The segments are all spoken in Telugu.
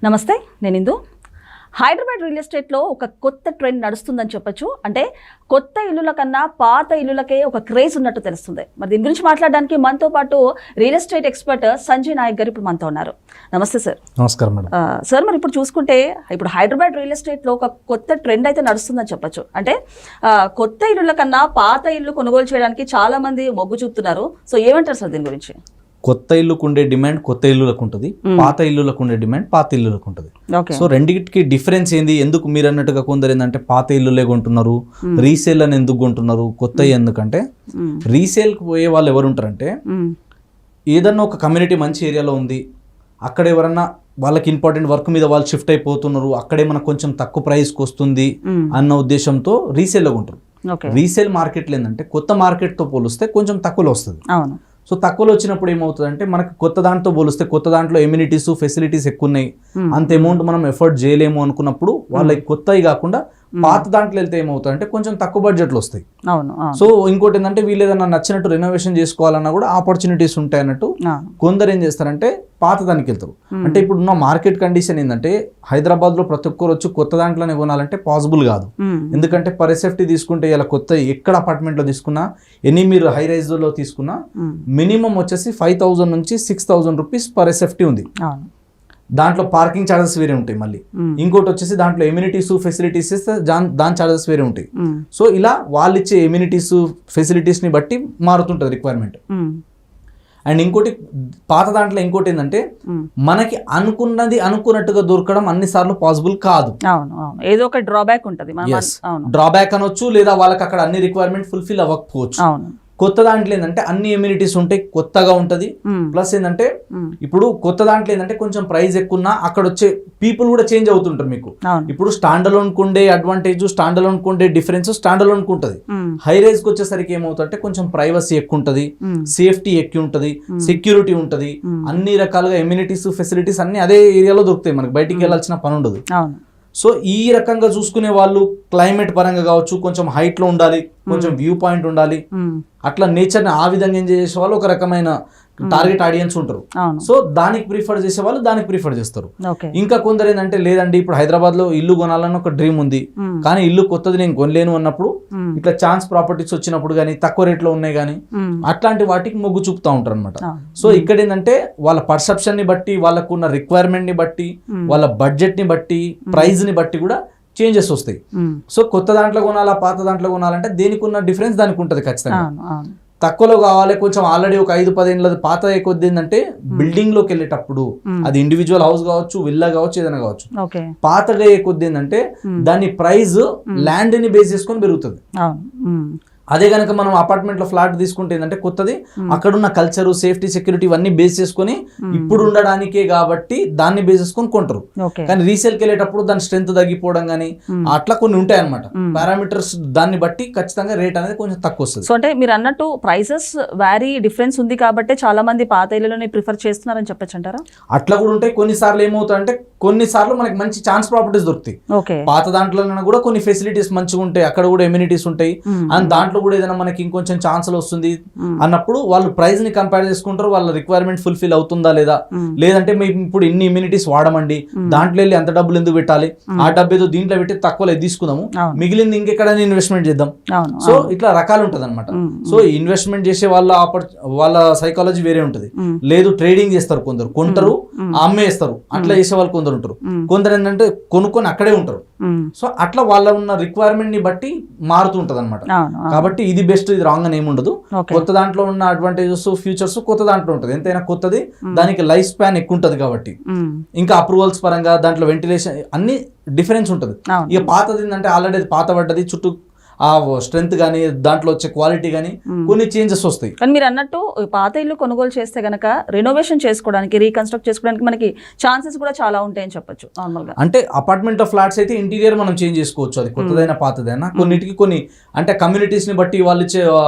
నమస్తే, నేను ఇందు. హైదరాబాద్ రియల్ ఎస్టేట్లో ఒక కొత్త ట్రెండ్ నడుస్తుందని చెప్పొచ్చు. అంటే కొత్త ఇల్లుల కన్నా పాత ఇల్లులకే ఒక క్రేజ్ ఉన్నట్టు తెలుస్తుంది. మరి దీని గురించి మాట్లాడడానికి మనతో పాటు real estate expert Sanjay Nayak గారు ఇప్పుడు మనతో ఉన్నారు. నమస్తే సార్. నమస్కారం మేడం. సార్, మరి ఇప్పుడు చూసుకుంటే ఇప్పుడు హైదరాబాద్ రియల్ ఎస్టేట్లో ఒక కొత్త ట్రెండ్ అయితే నడుస్తుందని చెప్పొచ్చు. అంటే కొత్త ఇల్లుల కన్నా పాత ఇల్లు కొనుగోలు చేయడానికి చాలా మంది మొగ్గు చూపుతున్నారు. సో ఏమంటారు సార్ దీని గురించి? కొత్త ఇల్లుకు ఉండే డిమాండ్ కొత్త ఇల్లులకు ఉంటుంది, పాత ఇల్లులకు ఉండే డిమాండ్ పాత ఇల్లులకు ఉంటుంది. సో రెండింటికి డిఫరెన్స్ ఏంది? ఎందుకు మీరు అన్నట్టుగా కొందరు ఏంటంటే పాత ఇల్లులే కొంటున్నారు, రీసేల్ అని ఎందుకు కొంటున్నారు, కొత్త ఎందుకంటే రీసేల్కి పోయే వాళ్ళు ఎవరు ఉంటారంటే ఏదన్నా ఒక కమ్యూనిటీ మంచి ఏరియాలో ఉంది, అక్కడ ఎవరన్నా వాళ్ళకి ఇంపార్టెంట్ వర్క్ మీద వాళ్ళు షిఫ్ట్ అయిపోతున్నారు, అక్కడే మనకు కొంచెం తక్కువ ప్రైస్కి వస్తుంది అన్న ఉద్దేశంతో రీసేల్లో కొంటారు. రీసేల్ మార్కెట్లో ఏంటంటే కొత్త మార్కెట్తో పోలిస్తే కొంచెం తక్కువలో వస్తుంది. సో తక్కువలో వచ్చినప్పుడు ఏమవుతుందంటే మనకు కొత్త దాంట్లో పోలిస్తే కొత్త దాంట్లో ఎమ్యూనిటీస్ ఫెసిలిటీస్ ఎక్కువ ఉన్నాయి, అంత అమౌంట్ మనం ఎఫర్ట్ చేయలేము అనుకున్నప్పుడు వాళ్ళకి కొత్తవి కాకుండా పాత దాంట్లో వెళ్తే ఏమవుతుందంటే కొంచెం తక్కువ బడ్జెట్లో వస్తాయి. సో ఇంకోటి ఏంటంటే వీళ్ళు ఏదైనా నచ్చినట్టు రెనోవేషన్ చేసుకోవాలన్నా కూడా ఆపర్చునిటీస్ ఉంటాయి అన్నట్టు కొందరు ఏం చేస్తారంటే పాత దానికి వెళ్తారు. అంటే ఇప్పుడు ఉన్న మార్కెట్ కండిషన్ ఏంటంటే హైదరాబాద్ లో ప్రతి ఒక్కరు వచ్చి కొత్త దాంట్లోనే కొనాలంటే పాసిబుల్ కాదు. ఎందుకంటే పర్ ఎస్ఎఫ్టీ తీసుకుంటే ఇలా కొత్త ఎక్కడ అపార్ట్మెంట్ లో తీసుకున్నా, ఎన్ని మీరు హై రైజ్ లో తీసుకున్నా మినిమం వచ్చేసి 5,000 నుంచి 6,000 రూపీస్ పర్ ఎస్ఎఫ్టీ ఉంది. దాంట్లో పార్కింగ్ ఛార్జెస్ వేరే ఉంటాయి, మళ్ళీ ఇంకోటి వచ్చేసి దాంట్లో ఎమ్యూనిటీస్ ఫెసిలిటీస్ ఇస్తే దాని ఛార్జెస్ వేరే ఉంటాయి. సో ఇలా వాళ్ళు ఇచ్చే ఎమ్యూనిటీస్ ఫెసిలిటీస్ ని బట్టి మారుతుంటది రిక్వైర్మెంట్. అండ్ ఇంకోటి పాత దాంట్లో ఇంకోటి ఏంటంటే మనకి అనుకున్నది అనుకున్నట్టుగా దొరకడం అన్నిసార్లు పాసిబుల్ కాదు. ఏదో ఒక డ్రాబ్యాక్ ఉంటుంది, డ్రాబ్యాక్ అనొచ్చు, లేదా వాళ్ళకి అక్కడ అన్ని రిక్వైర్మెంట్ ఫుల్ఫిల్ అవ్వకపోవచ్చు. కొత్త దాంట్లో ఏంటంటే అన్ని ఎమ్యూనిటీస్ ఉంటాయి, కొత్తగా ఉంటది. ప్లస్ ఏంటంటే ఇప్పుడు కొత్త దాంట్లో ఏంటంటే కొంచెం ప్రైస్ ఎక్కువ అక్కడ వచ్చే పీపుల్ కూడా చేంజ్ అవుతుంటారు. మీకు ఇప్పుడు స్టాండ్ అలోన్ కుండే అడ్వాంటేజ్, స్టాండ్ అలోన్ కుండే డిఫరెన్స్ స్టాండ్ అలోన్ కుంటది. హై రైజ్ కి వచ్చేసరికి ఏమవుతుందంటే కొంచెం ప్రైవసీ ఎక్కువ ఉంటది, సేఫ్టీ ఎక్కువ ఉంటది, సెక్యూరిటీ ఉంటది, అన్ని రకాలుగా ఎమ్యూనిటీస్ ఫెసిలిటీస్ అన్ని అదే ఏరియాలో దొరుకుతాయి, మనకి బయటికి వెళ్ళాల్సిన పని ఉండదు. సో ఈ రకంగా చూసుకునే వాళ్ళు క్లైమేట్ పరంగా కావచ్చు, కొంచెం హైట్ లో ఉండాలి, కొంచెం వ్యూ పాయింట్ ఉండాలి, అట్లా నేచర్ ని ఆ విధంగా ఎంజాయ్ చేసే వాళ్ళు ఒక రకమైన టార్గెట్ ఆడియన్స్ ఉంటారు. సో దానికి ప్రిఫర్ చేసే వాళ్ళు దానికి ప్రిఫర్ చేస్తారు. ఇంకా కొందరు ఏంటంటే లేదండి ఇప్పుడు హైదరాబాద్ లో ఇల్లు కొనాలని ఒక డ్రీమ్ ఉంది, కానీ ఇల్లు కొత్తది నేను కొనలేను అన్నప్పుడు ఇట్లా ఛాన్స్ ప్రాపర్టీస్ వచ్చినప్పుడు కానీ తక్కువ రేట్ లో ఉన్నాయి కానీ అట్లాంటి వాటికి మొగ్గు చూపుతా ఉంటారు అనమాట. సో ఇక్కడ ఏంటంటే వాళ్ళ పర్సెప్షన్ ని బట్టి, వాళ్ళకున్న రిక్వైర్మెంట్ ని బట్టి, వాళ్ళ బడ్జెట్ ని బట్టి, ప్రైజ్ ని బట్టి కూడా చేంజెస్ వస్తాయి. సో కొత్త దాంట్లో కొనాలా పాత దాంట్లో కొనాలంటే దేనికి ఉన్న డిఫరెన్స్ దానికి ఉంటుంది ఖచ్చితంగా. తక్కువలో కావాలి, కొంచెం ఆల్రెడీ ఒక 5-10 ఏళ్ళ పాత కొద్ది ఏంటంటే బిల్డింగ్ లోకి వెళ్ళేటప్పుడు అది ఇండివిజువల్ హౌస్ కావచ్చు, విల్లా కావచ్చు, ఏదైనా కావచ్చు, పాతగా కొద్ది ఏంటంటే దాని ప్రైస్ ల్యాండ్ ని బేస్ చేసుకొని పెరుగుతుంది. అదే కనుక మనం అపార్ట్మెంట్ లో ఫ్లాట్ తీసుకుంటే ఏంటంటే కొత్తది అక్కడున్న కల్చర్, సేఫ్టీ, సెక్యూరిటీ ఇవన్నీ బేస్ చేసుకొని ఇప్పుడు ఉండడానికే కాబట్టి దాన్ని బేస్ చేసుకొని కొంటారు. కానీ రీసేల్ కి వెళ్ళేటప్పుడు దాని స్ట్రెంత్ తగ్గిపోవడం కానీ అట్లా కొన్ని ఉంటాయి అనమాట పారామీటర్స్, దాన్ని బట్టి ఖచ్చితంగా రేట్ అనేది కొంచెం తక్కువ వస్తుంది. సో అంటే మీరు అన్నట్టు ప్రైసెస్ వ్యారీ డిఫరెన్స్ ఉంది కాబట్టి చాలా మంది పాత ఇళ్లలోనే ప్రిఫర్ చేస్తున్నారని చెప్పొచ్చు అంటారా? అట్లా కూడా ఉంటాయి. కొన్నిసార్లు ఏమవుతాయంటే కొన్నిసార్లు మనకి మంచి ఛాన్స్ ప్రాపర్టీస్ దొరుకుతాయి. పాత దాంట్లో కూడా కొన్ని ఫెసిలిటీస్ మంచిగా ఉంటాయి, అక్కడ కూడా ఎమ్యూనిటీస్ ఉంటాయి, అండ్ దాంట్లో కూడా ఏదైనా మనకి ఇంకొంచెం ఛాన్సులు వస్తుంది అన్నప్పుడు వాళ్ళు ప్రైస్ ని కంపేర్ చేసుకుంటారు, వాళ్ళ రిక్వైర్మెంట్ ఫుల్ఫిల్ అవుతుందా లేదా, లేదంటే మేము ఇప్పుడు ఇన్ని ఇమ్యూనిటీస్ వాడమండి, దాంట్లో వెళ్ళి అంత డబ్బులు ఎందుకు పెట్టాలి, ఆ డబ్బు ఏదో దీంట్లో పెట్టి తక్కువలో తీసుకుందాము, మిగిలింది ఇంకెక్కడైనా ఇన్వెస్ట్మెంట్ చేద్దాం. సో ఇట్లా రకాలు ఉంటది అనమాట. సో ఇన్వెస్ట్మెంట్ చేసే వాళ్ళ సైకాలజీ వేరే ఉంటది. లేదు ట్రేడింగ్ చేస్తారు కొందరు, కొంటారు అమ్మేస్తారు, అట్లా చేసే వాళ్ళు కొందరు ఉంటారు. కొందరు ఏంటంటే కొనుక్కొని అక్కడే ఉంటారు. సో అట్లా వాళ్ళ ఉన్న రిక్వైర్మెంట్ ని బట్టి మారుతూ ఉంటది అనమాట. కాబట్టి ఇది బెస్ట్, ఇది రాంగ్ అని ఏముండదు. కొత్త దాంట్లో ఉన్న అడ్వాంటేజెస్, ఫ్యూచర్స్ కొత్త దాంట్లో ఉంటుంది. ఎంతైనా కొత్తది దానికి లైఫ్ స్పాన్ ఎక్కువ ఉంటది కాబట్టి, ఇంకా అప్రూవల్స్ పరంగా దాంట్లో వెంటిలేషన్ అన్ని డిఫరెన్స్ ఉంటుంది. ఇక పాతది ఏంటంటే ఆల్రెడీ పాత పడ్డది, చుట్టూ ఆ స్ట్రెంత్ కానీ దాంట్లో వచ్చే క్వాలిటీ కానీ కొన్ని చేంజెస్ వస్తాయి. కానీ మీరు అన్నట్టు పాత ఇల్లు కొనుగోలు చేస్తే గనక రెనోవేషన్ చేసుకోవడానికి, రీకన్స్ట్రక్ట్ చేసుకోవడానికి మనకి ఛాన్సెస్ కూడా చాలా ఉంటాయని చెప్పొచ్చు. నార్మల్ గా అంటే అపార్ట్మెంట్ ఫ్లాట్స్ అయితే ఇంటీరియర్ మనం చేంజ్ చేసుకోవచ్చు, అది కొత్తదైనా పాతదైనా. కొన్నిటికి కొన్ని అంటే కమ్యూనిటీస్ ని బట్టి, వాళ్ళు ఇచ్చే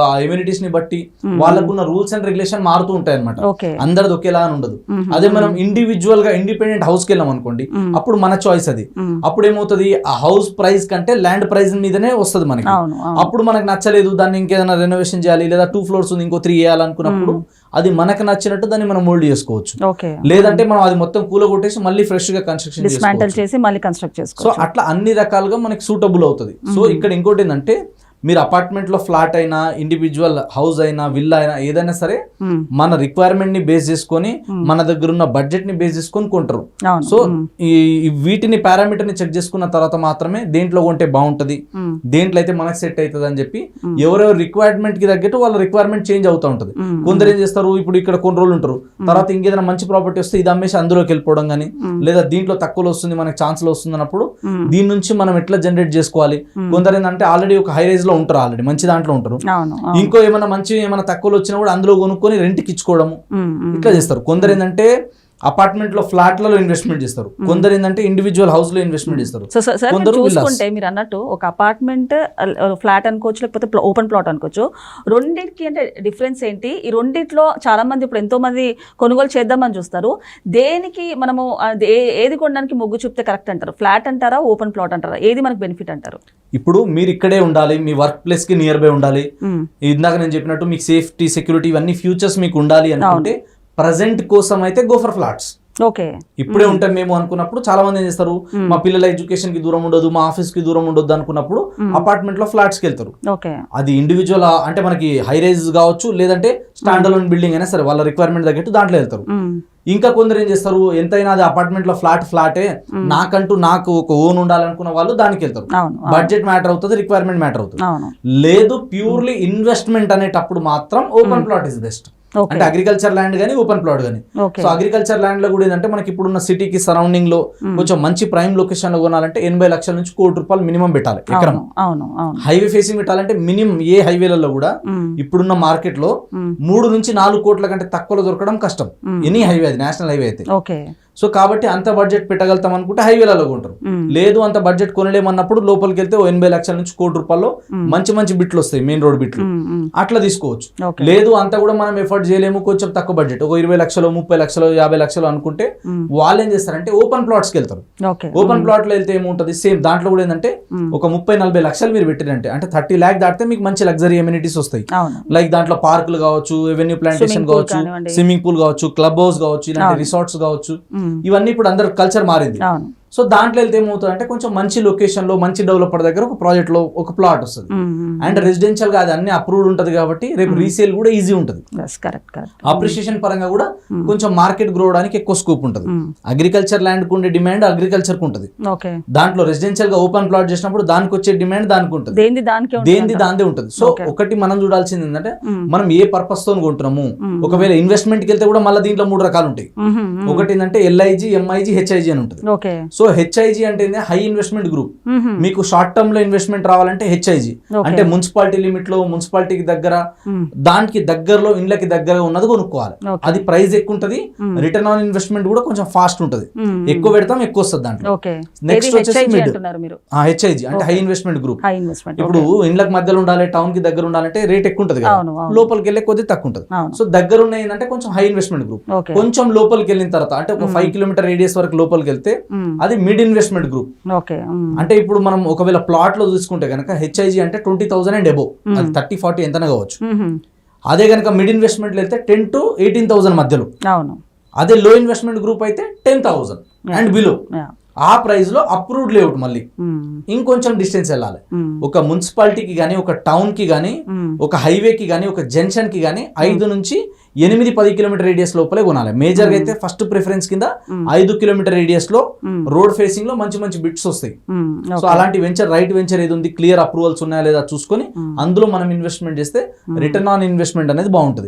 ఎమ్యూనిటీస్ ని బట్టి వాళ్ళకున్న రూల్స్ అండ్ రెగ్యులేషన్ మారుతూ ఉంటాయి అనమాట. అందరిది ఒకేలా ఉండదు. అదే మనం ఇండివిజువల్ గా ఇండిపెండెంట్ హౌస్ కి వెళ్ళాం అనుకోండి, అప్పుడు మన చాయిస్ అది. అప్పుడు ఏమవుతుంది, ఆ హౌస్ ప్రైస్ కంటే ల్యాండ్ ప్రైస్ మీదనే వస్తుంది మనకి. అప్పుడు మనకు నచ్చలేదు, దాన్ని ఇంకేదైనా రెనోవేషన్ చేయాలి, లేదా 2 ఫ్లోర్స్ ఉంది ఇంకో 3 వేయాలనుకున్నప్పుడు అది మనకు నచ్చినట్టు దాన్ని మనం మోల్డ్ చేసుకోవచ్చు. ఓకే. లేదంటే మనం అది మొత్తం కూలగొట్టేసి మళ్ళీ ఫ్రెష్ గా కన్స్ట్రక్షన్ డిస్మాంటిల్ చేసి మళ్ళీ కన్స్ట్రక్ట్ సో చేసుకోవచ్చు. అట్లా అన్ని రకాలుగా మనకి సూటబుల్ అవుతుంది. సో ఇక్కడ ఇంకోటి ఏంటంటే మీరు అపార్ట్మెంట్ లో ఫ్లాట్ అయినా ఇండివిజువల్ హౌస్ అయినా విల్లా అయినా ఏదైనా సరే మన రిక్వైర్మెంట్ ని బేస్ చేసుకొని మన దగ్గర ఉన్న బడ్జెట్ ని బేస్ చేసుకొని కొంటారు. సో ఈ వీటిని పారామీటర్ ని చెక్ చేసుకున్న తర్వాత మాత్రమే దేంట్లో కొంటే బాగుంటది, దేంట్లో అయితే మనకు సెట్ అవుతుంది అని చెప్పి ఎవరెవరు రిక్వైర్మెంట్ కి తగ్గట్టు వాళ్ళ రిక్వైర్మెంట్ చేంజ్ అవుతూ ఉంటది. కొందరు ఏం చేస్తారు, ఇప్పుడు ఇక్కడ కొన్ని రోజులు ఉంటారు, తర్వాత ఇంకేదైనా మంచి ప్రాపర్టీ వస్తే ఇది అమ్మేసి అందులోకి వెళ్ళిపోవడం కానీ, లేదా దీంట్లో తక్కువలో వస్తుంది మనకి ఛాన్స్లో వస్తుంది అన్నప్పుడు దీని నుంచి మనం ఎట్లా జనరేట్ చేసుకోవాలి. కొందరు ఏంటంటే ఆల్రెడీ ఒక హై రేంజ్ లో ఉంటారు, ఆల్రెడీ మంచి దాంట్లో ఉంటారు, ఇంకో ఏమైనా మంచి ఏమైనా తక్కువలో వచ్చినా కూడా అందులో కొనుక్కొని రెంట్కి ఇచ్చుకోవడము ఇట్లా చేస్తారు. కొందరు ఏంటంటే అపార్ట్మెంట్ లో ఫ్లాట్లలో ఇన్వెస్ట్మెంట్ చేస్తారు, కొందరు ఏంటంటే ఇండివిజువల్ హౌస్ లో ఇన్వెస్ట్మెంట్ చేస్తారు. కొందరు చూసుకుంటే మీరు అన్నట్టు ఒక అపార్ట్మెంట్ ఫ్లాట్ అనుకోవచ్చు, లేకపోతే ఓపెన్ ప్లాట్ అనుకోవచ్చు, రెండింటికి అంటే డిఫరెన్స్ ఏంటి? ఈ రెండిట్లో చాలా మంది ఇప్పుడు ఎంతో మంది కొనుగోలు చేద్దామని చూస్తారు. దేనికి మనము ఏది కొనడానికి మొగ్గు చూపితే కరెక్ట్ అంటారు? ఫ్లాట్ అంటారా, ఓపెన్ ప్లాట్ అంటారా? ఏది మనకు బెనిఫిట్ అంటారు? ఇప్పుడు మీరు ఇక్కడే ఉండాలి, మీ వర్క్ ప్లేస్ కి నియర్ బై ఉండాలి, ఇందాక నేను చెప్పినట్టు మీకు సేఫ్టీ సెక్యూరిటీ ఇవన్నీ ఫ్యూచర్స్ మీకు ఉండాలి అనుకుంటే ప్రజెంట్ కోసం అయితే గో ఫర్ ఫ్లాట్స్. ఓకే. ఇప్పుడే ఉంటాం మేము అనుకున్నప్పుడు చాలా మంది ఏం చేస్తారు, మా పిల్లల ఎడ్యుకేషన్ కి దూరం ఉండదు, మా ఆఫీస్ కి దూరం ఉండదు అనుకున్నప్పుడు అపార్ట్మెంట్ లో ఫ్లాట్స్ కి వెళ్తారు. అది ఇండివిజువల్ అంటే మనకి హై రైజ్ కావచ్చు, లేదంటే స్టాండ్ అలోన్ బిల్డింగ్ అయినా సరే వాళ్ళ రిక్వైర్మెంట్ తగ్గట్టు దాంట్లో వెళ్తారు. ఇంకా కొందరు ఏం చేస్తారు, ఎంతైనా అది అపార్ట్మెంట్ లో ఫ్లాటే నాకు ఒక ఓన్ ఉండాలనుకున్న వాళ్ళు దానికి వెళ్తారు. బడ్జెట్ మ్యాటర్ అవుతుంది, రిక్వైర్మెంట్ మ్యాటర్ అవుతుంది. లేదు ప్యూర్లీ ఇన్వెస్ట్మెంట్ అనేటప్పుడు మాత్రం ఓపెన్ ప్లాట్ ఇస్ బెస్ట్. అంటే అగ్రికల్చర్ ల్యాండ్ కానీ ఓపెన్ ప్లాట్ కానీ. సో అగ్రికల్చర్ ల్యాండ్ లో కూడా ఏంటంటే మనకి ఇప్పుడున్న సిటీకి సరౌండింగ్ లో కొంచెం మంచి ప్రైమ్ లొకేషన్ లో కొనాలంటే 80 లక్షల నుంచి ₹1 కోటి మినిమం పెట్టాలి ఎకరం. హైవే ఫేసింగ్ పెట్టాలంటే మినిమం ఏ హైవేలలో కూడా ఇప్పుడున్న మార్కెట్ లో 3 నుంచి 4 కోట్ల కంటే తక్కువలో దొరకడం కష్టం, ఎనీ హైవే అది నేషనల్ హైవే అయితే. సో కాబట్టి అంత బడ్జెట్ పెట్టగలుగుతాం అనుకుంటే హైవేలలో కొంటారు. లేదు అంత బడ్జెట్ కొనలేమన్నప్పుడు లోపలికి వెళ్తే 80 లక్షల నుంచి ₹1 కోటి మంచి బిట్లు వస్తాయి, మెయిన్ రోడ్ బిట్లు, అట్లా తీసుకోవచ్చు. లేదు అంతా కూడా మనం ఎఫర్ట్ చేయలేము, కొంచెం తక్కువ బడ్జెట్ ఒక 20 లక్షలు 30 లక్షలు 50 లక్షలు అనుకుంటే వాళ్ళు ఏం చేస్తారంటే ఓపెన్ ప్లాట్స్ కి వెళ్తారు. ఓపెన్ ప్లాట్ లో వెళ్తే ఏముంటది, సేమ్ దాంట్లో కూడా ఏంటంటే ఒక 30-40 లక్షలు మీరు పెట్టిరంటే అంటే 30 lakh దాటితే మీకు మంచి లగ్జరీ ఎమ్యూనిటీస్ వస్తాయి. లైక్ దాంట్లో పార్కులు కావచ్చు, ఎవెన్యూ ప్లాంటేషన్ కావచ్చు, స్విమ్మింగ్ పూల్ కావచ్చు, క్లబ్ హౌస్ కావచ్చు, ఇలాంటి రిసార్ట్స్ కావచ్చు, ఇవన్నీ ఇప్పుడు అందరు కల్చర్ మారింది. సో దాంట్లో వెళ్తే ఏమవుతుంది అంటే కొంచెం మంచి లొకేషన్ లో మంచి డెవలపర్ దగ్గర ఒక ప్రాజెక్ట్ లో ఒక ప్లాట్ వస్తుంది, అండ్ రెసిడెన్షియల్ గా అది అన్ని అప్రూవ్డ్ ఉంటది కాబట్టి రేపు రీసేల్ కూడా ఈజీ ఉంటుంది. అప్రిషియేషన్ పరంగా కూడా కొంచెం మార్కెట్ గ్రో అవడానికి ఎక్కువ స్కోప్ ఉంటుంది. అగ్రికల్చర్ ల్యాండ్ కు ఉండే డిమాండ్ అగ్రికల్చర్ కు ఉంటుంది, దాంట్లో రెసిడెన్షియల్ గా ఓపెన్ ప్లాట్ చేసినప్పుడు దానికి వచ్చే డిమాండ్ దానికి ఉంటుంది, దాందే ఉంటుంది. సో ఒకటి మనం చూడాల్సింది ఏంటంటే మనం ఏ పర్పస్ తో కొంటున్నాము. ఒకవేళ ఇన్వెస్ట్మెంట్ కి వెళ్తే కూడా మళ్ళీ దీంట్లో 3 రకాలు ఉంటాయి. ఒకటి ఏంటంటే LIG, MIG, HIG అని ఉంటుంది. సో HIG అంటే హై ఇన్వెస్ట్మెంట్ గ్రూప్. మీకు షార్ట్ టర్మ్ లో ఇన్వెస్ట్మెంట్ రావాలంటే HIG అంటే మున్సిపాలిటీ లిమిట్ లో మున్సిపాలిటీకి దగ్గర దానికి దగ్గరలో ఇండ్లకి దగ్గర ఉన్నది కొనుక్కోవాలి. అది ప్రైస్ ఎక్కువ ఉంటుంది, రిటర్న్ ఆన్ ఇన్వెస్ట్మెంట్ కూడా కొంచెం ఫాస్ట్ ఉంటుంది, ఎక్కువ పెడతాం ఎక్కువ వస్తుంది దాంట్లో. నెక్స్ట్ వచ్చేసి మిడ్ HIG అంటే హై ఇన్వెస్ట్మెంట్ గ్రూప్. ఇప్పుడు ఇండ్లకు మధ్యలో ఉండాలి, టౌన్ కి దగ్గర ఉండాలంటే రేట్ ఎక్కువ ఉంటుంది కదా, లోపలికి వెళ్ళే కొద్ది తక్కువ ఉంటుంది. సో దగ్గర ఉన్న ఏంటంటే కొంచెం హై ఇన్వెస్ట్మెంట్ గ్రూప్. కొంచెం లోపలికి వెళ్ళిన తర్వాత అంటే ఒక 5 కిలోమీటర్ రేడియస్ వరకు లోపలికి వెళ్తే అది మిడ్ ఇన్వెస్ట్మెంట్ గ్రూప్. అంటే ఇప్పుడు మనం ఒకవేళ ప్లాట్ లో చూసుకుంటే కనుక HIG అంటే 20,000 అండ్ అబోవ్, అది 30-40 ఎంతనే కావచ్చు. అదే కనుక మిడ్ ఇన్వెస్ట్మెంట్ అయితే 10 to 18,000 మధ్యలో. అదే లో ఇన్వెస్ట్మెంట్ గ్రూప్ అయితే 10,000 అండ్ బిలో. ఆ ప్రైస్ లో అప్రూవ్డ్ లేఅవుట్ మళ్ళీ ఇంకొంచెం డిస్టెన్స్ వెళ్ళాలి. ఒక మున్సిపాలిటీకి గానీ, ఒక టౌన్ కి గానీ, ఒక హైవేకి గానీ, ఒక జంక్షన్ కి గానీ 5 నుంచి 8-10 కిలోమీటర్ రేడియస్ లోపలే కొనాలి. మేజర్ గా అయితే ఫస్ట్ ప్రిఫరెన్స్ కింద 5 కిలోమీటర్ రేడియస్ లో రోడ్ ఫేసింగ్ లో మంచి బిట్స్ వస్తాయి. సో అలాంటి వెంచర్, రైట్ వెంచర్ ఏది ఉంది, క్లియర్ అప్రూవల్స్ ఉన్నాయా లేదా చూసుకొని అందులో మనం ఇన్వెస్ట్మెంట్ చేస్తే రిటర్న్ ఆన్ ఇన్వెస్ట్మెంట్ అనేది బాగుంటుంది.